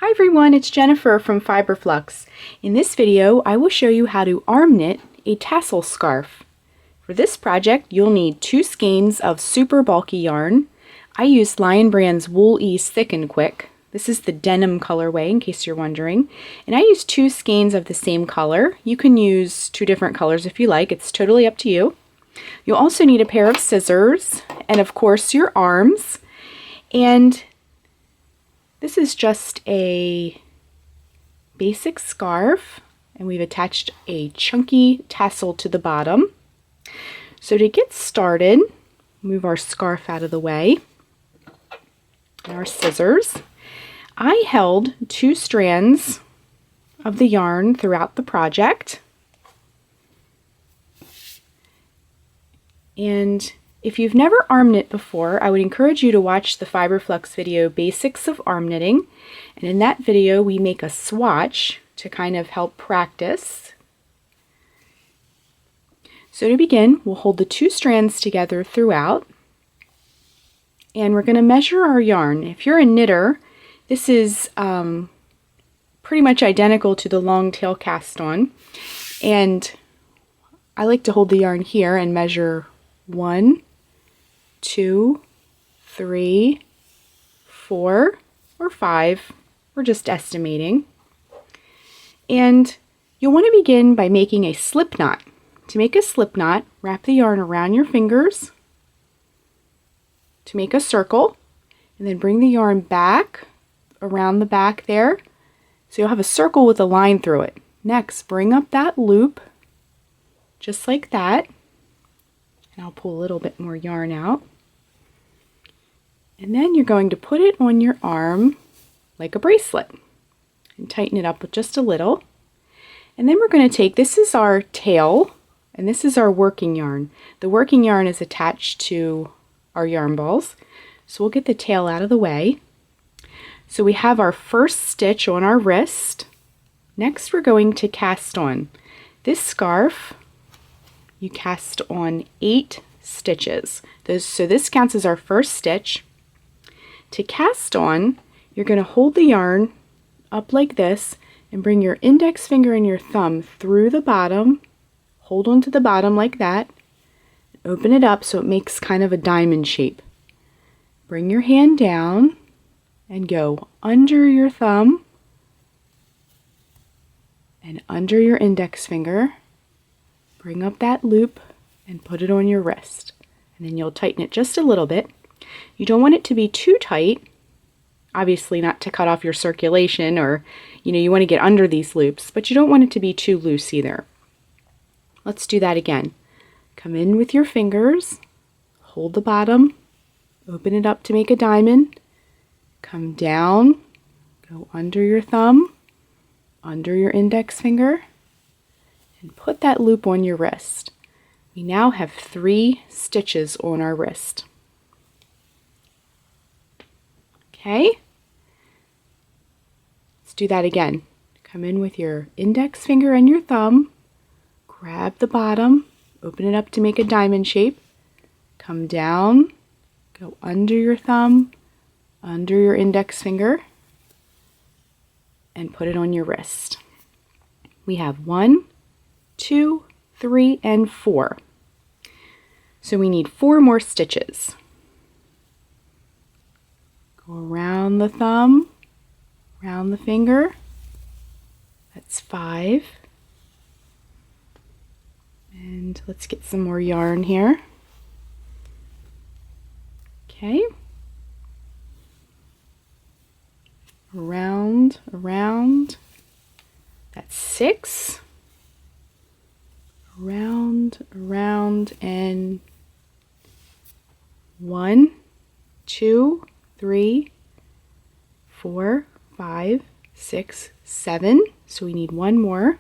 Hi everyone, it's Jennifer from Fiberflux. In this video, I will show you how to arm knit a tassel scarf. For this project, you'll need 2 skeins of super bulky yarn. I used Lion Brand's Wool Ease Thick and Quick. This is the denim colorway, in case you're wondering. And I used 2 skeins of the same color. You can use 2 different colors if you like. It's totally up to you. You'll also need a pair of scissors and, of course, your arms. And this is just a basic scarf, and we've attached a chunky tassel to the bottom. So to get started, move our scarf out of the way, and our scissors. I held 2 strands of the yarn throughout the project. And if you've never arm knit before, I would encourage you to watch the Fiberflux video, Basics of Arm Knitting. And in that video, we make a swatch to kind of help practice. So to begin, we'll hold the 2 strands together throughout. And we're going to measure our yarn. If you're a knitter, this is pretty much identical to the long tail cast on. And I like to hold the yarn here and measure 1, 2, 3, 4, or 5. We're just estimating. And you'll want to begin by making a slip knot. To make a slip knot, wrap the yarn around your fingers to make a circle, and then bring the yarn back around the back there. So you'll have a circle with a line through it. Next, bring up that loop, just like that. And I'll pull a little bit more yarn out. And then you're going to put it on your arm like a bracelet and tighten it up with just a little. And then we're going to take, this is our tail, and this is our working yarn. The working yarn is attached to our yarn balls. So we'll get the tail out of the way. So we have our first stitch on our wrist. Next we're going to cast on. This scarf, you cast on 8 stitches. So this counts as our first stitch. To cast on, you're going to hold the yarn up like this and bring your index finger and your thumb through the bottom, hold onto the bottom like that, open it up so it makes kind of a diamond shape. Bring your hand down and go under your thumb and under your index finger. Bring up that loop and put it on your wrist. And then you'll tighten it just a little bit. You don't want it to be too tight, obviously not to cut off your circulation, or you want to get under these loops, but you don't want it to be too loose either. Let's do that again. Come in with your fingers, hold the bottom, open it up to make a diamond, come down, go under your thumb, under your index finger, and put that loop on your wrist. We now have 3 stitches on our wrist. Okay, let's do that again. Come in with your index finger and your thumb, grab the bottom, open it up to make a diamond shape, come down, go under your thumb, under your index finger, and put it on your wrist. We have 1, 2, 3, and 4. So we need 4 more stitches. Go around the thumb, around the finger. That's 5. And let's get some more yarn here. Okay. Around, around. That's 6. Around, around, and 1, 2, 3, 4, 5, 6, 7. So we need 1 more.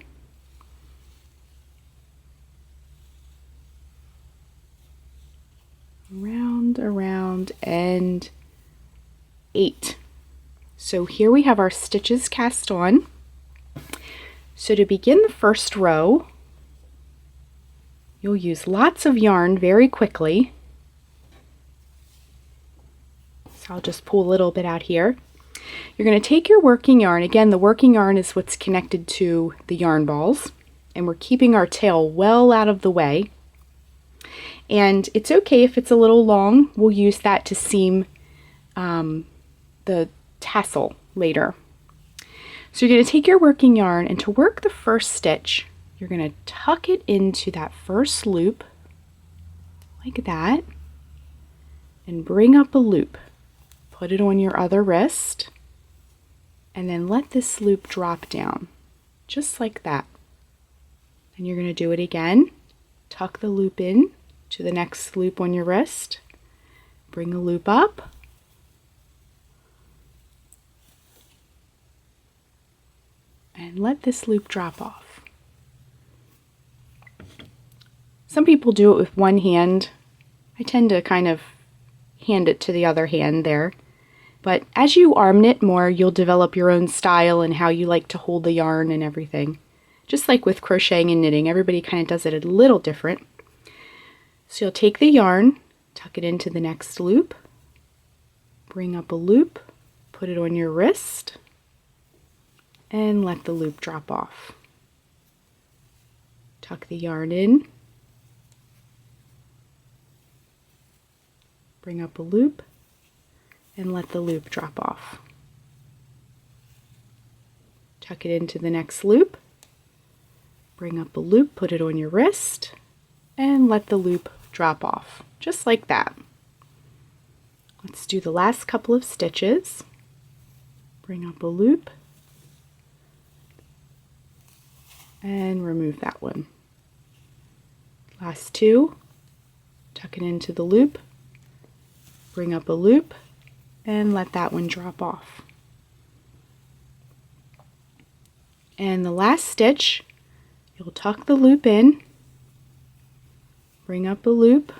Around, around, and 8. So here we have our stitches cast on. So to begin the first row, you'll use lots of yarn very quickly. So I'll just pull a little bit out here. You're going to take your working yarn. Again, the working yarn is what's connected to the yarn balls, and we're keeping our tail well out of the way. And it's okay if it's a little long. We'll use that to seam the tassel later. So you're going to take your working yarn, and to work the first stitch, you're going to tuck it into that first loop like that and bring up a loop. Put it on your other wrist and then let this loop drop down just like that. And you're going to do it again. Tuck the loop in to the next loop on your wrist. Bring a loop up. And let this loop drop off. Some people do it with one hand. I tend to kind of hand it to the other hand there. But as you arm knit more, you'll develop your own style and how you like to hold the yarn and everything. Just like with crocheting and knitting, everybody kind of does it a little different. So you'll take the yarn, tuck it into the next loop, bring up a loop, put it on your wrist, and let the loop drop off. Tuck the yarn in, bring up a loop, and let the loop drop off. Tuck it into the next loop, bring up a loop, put it on your wrist, and let the loop drop off, just like that. Let's do the last couple of stitches. Bring up a loop, and remove that one. Last two, tuck it into the loop, bring up a loop, and let that one drop off. And the last stitch, you'll tuck the loop in, bring up a loop,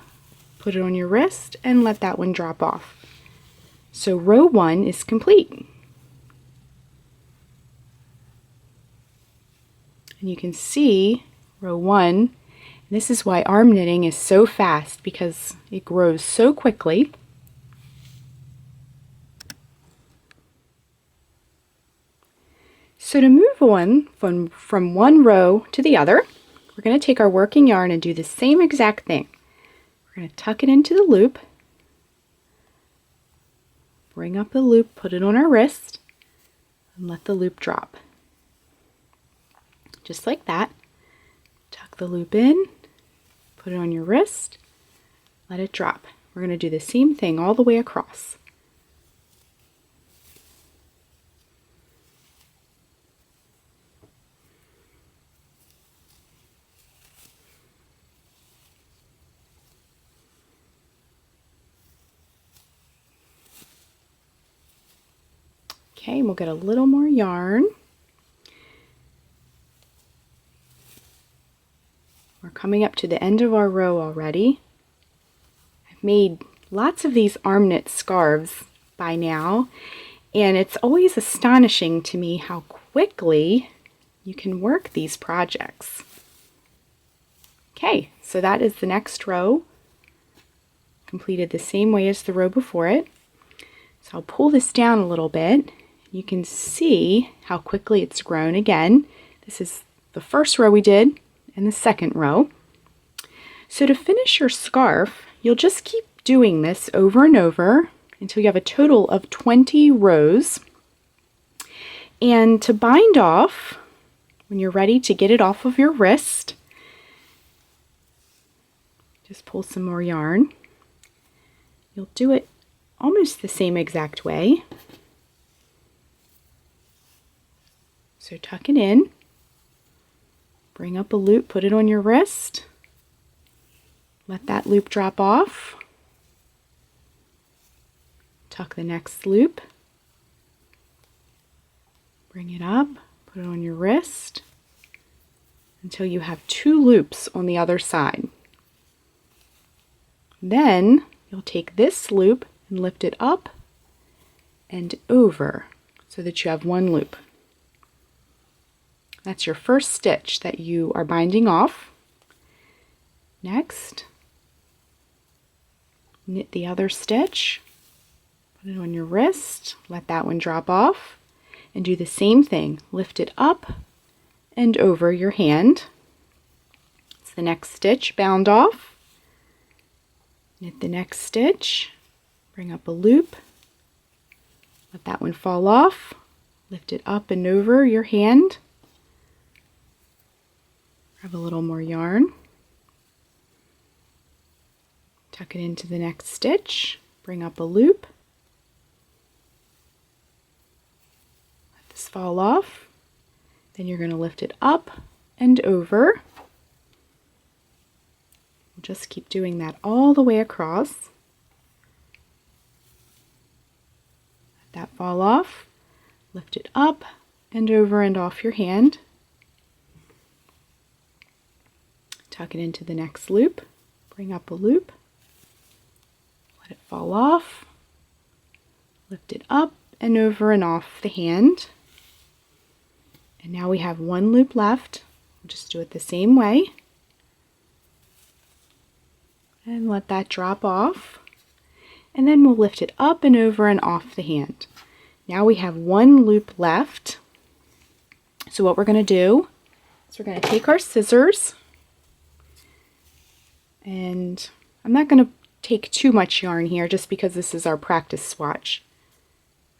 put it on your wrist, and let that one drop off. So row 1 is complete. And you can see row 1, this is why arm knitting is so fast, because it grows so quickly. So to move on from one row to the other, we're going to take our working yarn and do the same exact thing. We're going to tuck it into the loop, bring up the loop, put it on our wrist, and let the loop drop. Just like that. Tuck the loop in, put it on your wrist, let it drop. We're going to do the same thing all the way across. Okay, we'll get a little more yarn. We're coming up to the end of our row already. I've made lots of these arm knit scarves by now, and it's always astonishing to me how quickly you can work these projects. Okay, so that is the next row, completed the same way as the row before it. So I'll pull this down a little bit. You can see how quickly it's grown again. This is the first row we did and the second row. So to finish your scarf, you'll just keep doing this over and over until you have a total of 20 rows. And to bind off, when you're ready to get it off of your wrist, just pull some more yarn. You'll do it almost the same exact way. So tuck it in, bring up a loop, put it on your wrist, let that loop drop off, tuck the next loop, bring it up, put it on your wrist until you have 2 loops on the other side. Then you'll take this loop and lift it up and over so that you have 1 loop. That's your first stitch that you are binding off. Next, knit the other stitch, Put it on your wrist, let that one drop off, and do the same thing. Lift it up and over your hand. It's the next stitch, bound off. Knit the next stitch, bring up a loop, let that one fall off, lift it up and over your hand. Grab a little more yarn. Tuck it into the next stitch, bring up a loop. Let this fall off. Then you're going to lift it up and over. Just keep doing that all the way across. Let that fall off. Lift it up and over and off your hand. Tuck it into the next loop. Bring up a loop. Let it fall off. Lift it up and over and off the hand. And now we have one loop left. We'll just do it the same way. And let that drop off. And then we'll lift it up and over and off the hand. Now we have one loop left. So what we're going to do is we're going to take our scissors, and I'm not going to take too much yarn here just because this is our practice swatch.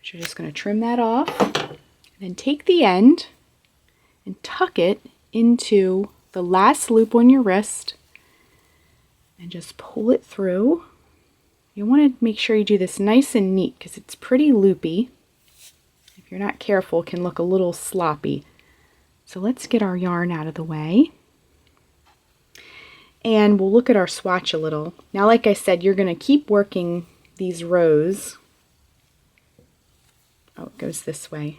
So you're just going to trim that off, and then take the end and tuck it into the last loop on your wrist and just pull it through. You want to make sure you do this nice and neat because it's pretty loopy. If you're not careful, it can look a little sloppy. So let's get our yarn out of the way. And we'll look at our swatch a little. Now, like I said, you're going to keep working these rows. Oh, it goes this way.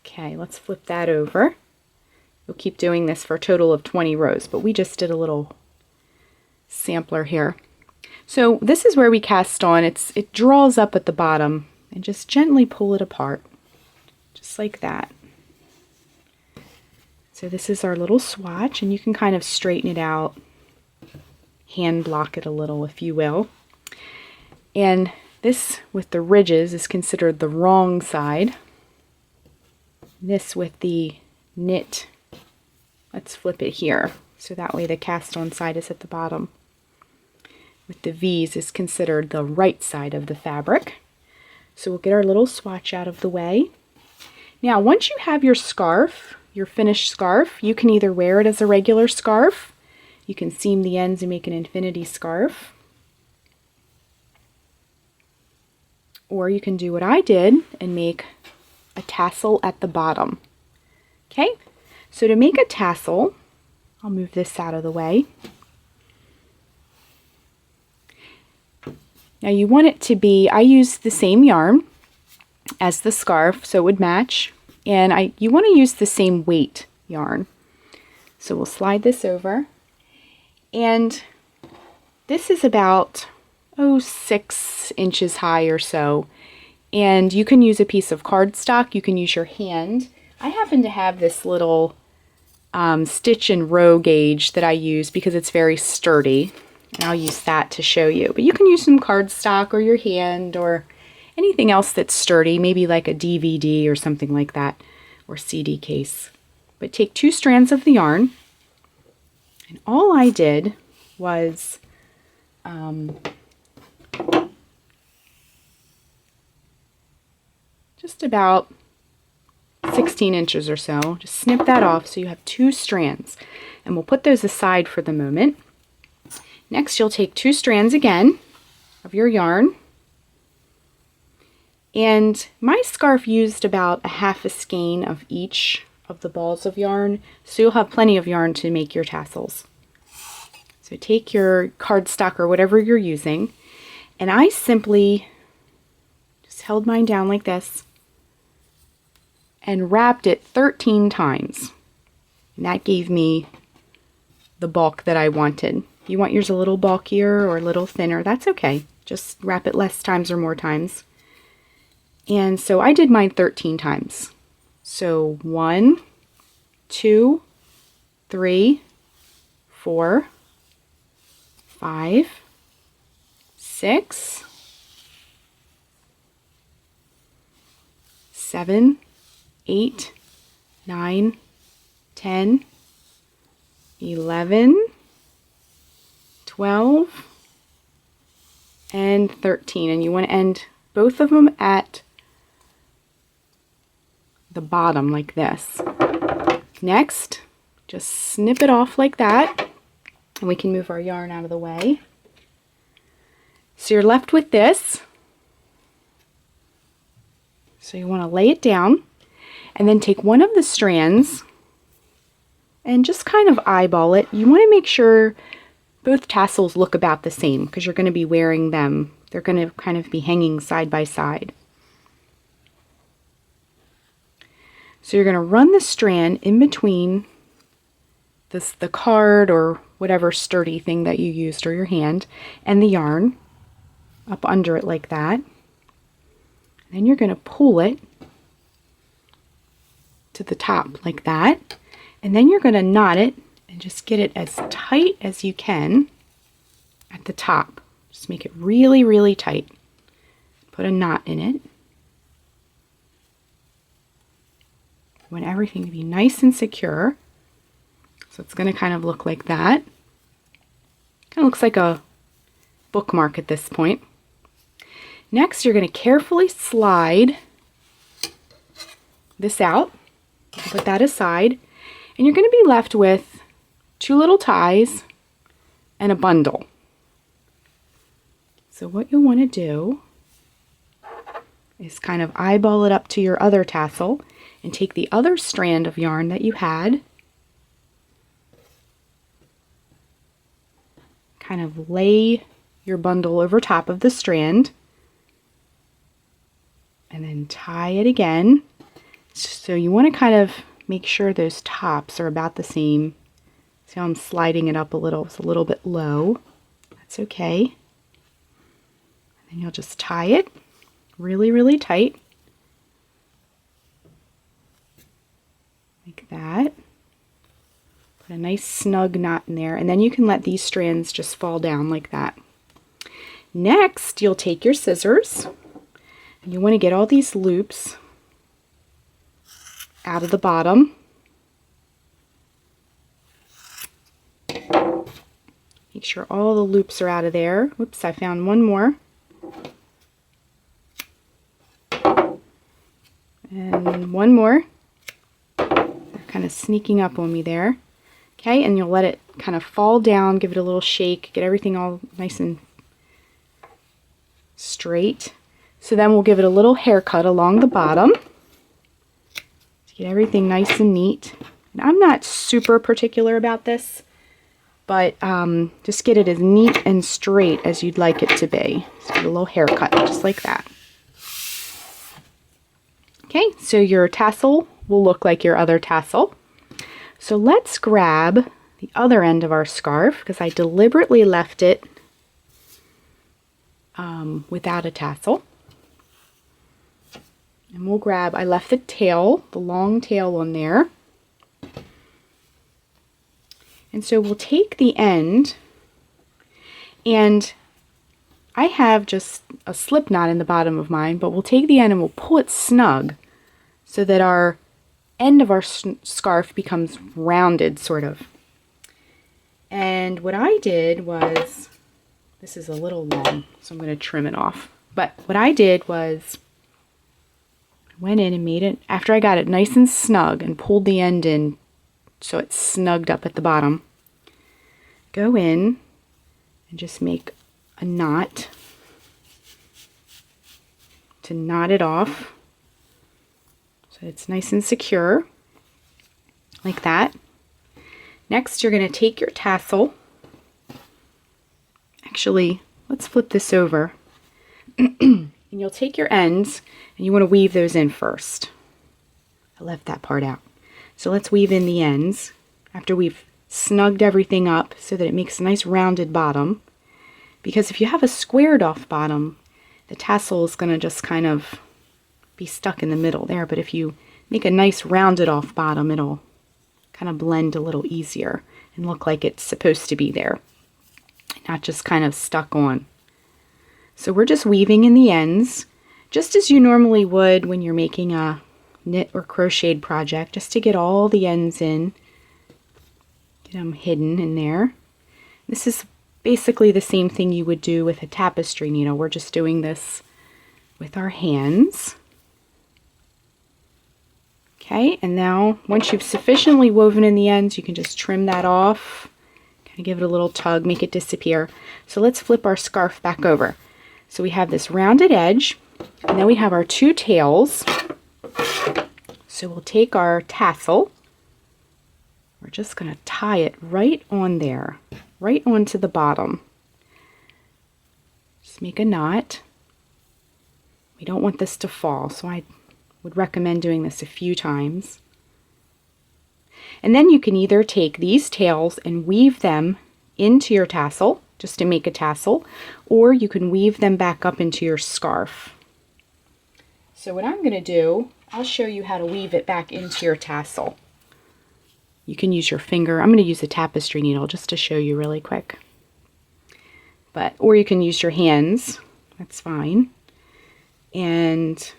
Okay, let's flip that over. You'll keep doing this for a total of 20 rows, but we just did a little sampler here. So this is where we cast on. It draws up at the bottom, and just gently pull it apart. Just like that. So this is our little swatch, and you can kind of straighten it out, hand block it a little if you will. And this with the ridges is considered the wrong side. This with the knit, let's flip it here, so that way the cast on side is at the bottom. With the V's is considered the right side of the fabric. So we'll get our little swatch out of the way. Now, once you have your scarf, your finished scarf, you can either wear it as a regular scarf, you can seam the ends and make an infinity scarf, or you can do what I did and make a tassel at the bottom. Okay, so to make a tassel, I'll move this out of the way. Now you want it to be, I used the same yarn as the scarf so it would match, and you want to use the same weight yarn. So we'll slide this over, and this is about 6 inches high or so, and you can use a piece of cardstock, you can use your hand. I happen to have this little stitch and row gauge that I use because it's very sturdy, and I'll use that to show you. But you can use some cardstock or your hand or anything else that's sturdy, maybe like a DVD or something like that, or CD case. But take 2 strands of the yarn, and all I did was just about 16 inches or so. Just snip that off so you have 2 strands, and we'll put those aside for the moment. Next, you'll take 2 strands again of your yarn, and my scarf used about a half a skein of each of the balls of yarn, so you'll have plenty of yarn to make your tassels. So take your cardstock or whatever you're using, and I simply just held mine down like this and wrapped it 13 times. And that gave me the bulk that I wanted. If you want yours a little bulkier or a little thinner, that's okay. Just wrap it less times or more times. And so I did mine 13 times. So 1, 2, 3, 4, 5, 6, 7, 8, 9, 10, 11, 12, and 13. And you want to end both of them at the bottom like this. Next, just snip it off like that, and we can move our yarn out of the way. So you're left with this. So you want to lay it down and then take one of the strands and just kind of eyeball it. You want to make sure both tassels look about the same because you're going to be wearing them. They're going to kind of be hanging side by side. So you're going to run the strand in between the card or whatever sturdy thing that you used, or your hand, and the yarn up under it like that. Then you're going to pull it to the top like that, and then you're going to knot it and just get it as tight as you can at the top. Just make it really, really tight. Put a knot in it. You want everything to be nice and secure. So it's going to kind of look like that. Kind of looks like a bookmark at this point. Next, you're going to carefully slide this out. Put that aside. And you're going to be left with 2 little ties and a bundle. So what you'll want to do is kind of eyeball it up to your other tassel and take the other strand of yarn that you had, kind of lay your bundle over top of the strand, and then tie it again. So you want to kind of make sure those tops are about the same. See how I'm sliding it up a little? It's a little bit low. That's okay. And then you'll just tie it really, really tight. Like that. Put a nice snug knot in there, and then you can let these strands just fall down like that. Next, you'll take your scissors, and you want to get all these loops out of the bottom. Make sure all the loops are out of there. Whoops, I found one more. And one more. They're kind of sneaking up on me there. Okay, and you'll let it kind of fall down, give it a little shake, get everything all nice and straight. So then we'll give it a little haircut along the bottom to get everything nice and neat. And I'm not super particular about this, but just get it as neat and straight as you'd like it to be. So get a little haircut, just like that. Okay, so your tassel will look like your other tassel. So let's grab the other end of our scarf, because I deliberately left it without a tassel. And we'll grab, I left the tail, the long tail on there. And so we'll take the end, and I have just a slip knot in the bottom of mine, but we'll take the end and we'll pull it snug so that our end of our scarf becomes rounded, sort of. And what I did was, this is a little long, so I'm going to trim it off. But what I did was, I went in and made it, after I got it nice and snug and pulled the end in so it's snugged up at the bottom, go in and just make a knot to knot it off so it's nice and secure, like that. Next, you're going to take your tassel. Actually, let's flip this over. And you'll take your ends and you want to weave those in first. I left that part out. So let's weave in the ends after we've snugged everything up so that it makes a nice rounded bottom. Because if you have a squared off bottom, the tassel is going to just kind of be stuck in the middle there. But if you make a nice rounded off bottom, it'll kind of blend a little easier and look like it's supposed to be there, not just kind of stuck on. So we're just weaving in the ends, just as you normally would when you're making a knit or crocheted project, just to get all the ends in, get them hidden in there. This is basically the same thing you would do with a tapestry needle. We're just doing this with our hands. Okay, and now once you've sufficiently woven in the ends, you can just trim that off, kind of give it a little tug, make it disappear. So let's flip our scarf back over. So we have this rounded edge, and then we have our two tails. So we'll take our tassel, we're just going to tie it right on there, right onto the bottom. Just make a knot. We don't want this to fall, so I would recommend doing this a few times. And then you can either take these tails and weave them into your tassel, just to make a tassel, or you can weave them back up into your scarf. So what I'm going to do, I'll show you how to weave it back into your tassel. You can use your finger. I'm going to use a tapestry needle just to show you really quick. Or you can use your hands. That's fine. And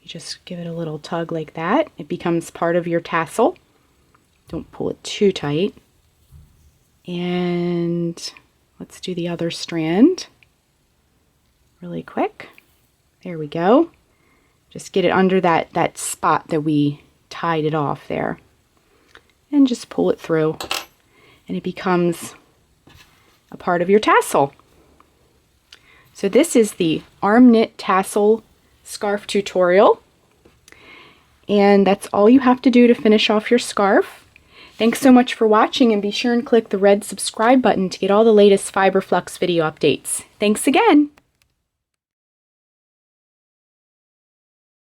you just give it a little tug like that. It becomes part of your tassel. Don't pull it too tight. And let's do the other strand really quick. There we go. Just get it under that spot that we tied it off there. And just pull it through. And it becomes a part of your tassel. So this is the Arm Knit Tassel Scarf tutorial. And that's all you have to do to finish off your scarf. Thanks so much for watching, and be sure and click the red subscribe button to get all the latest Fiber Flux video updates. Thanks again!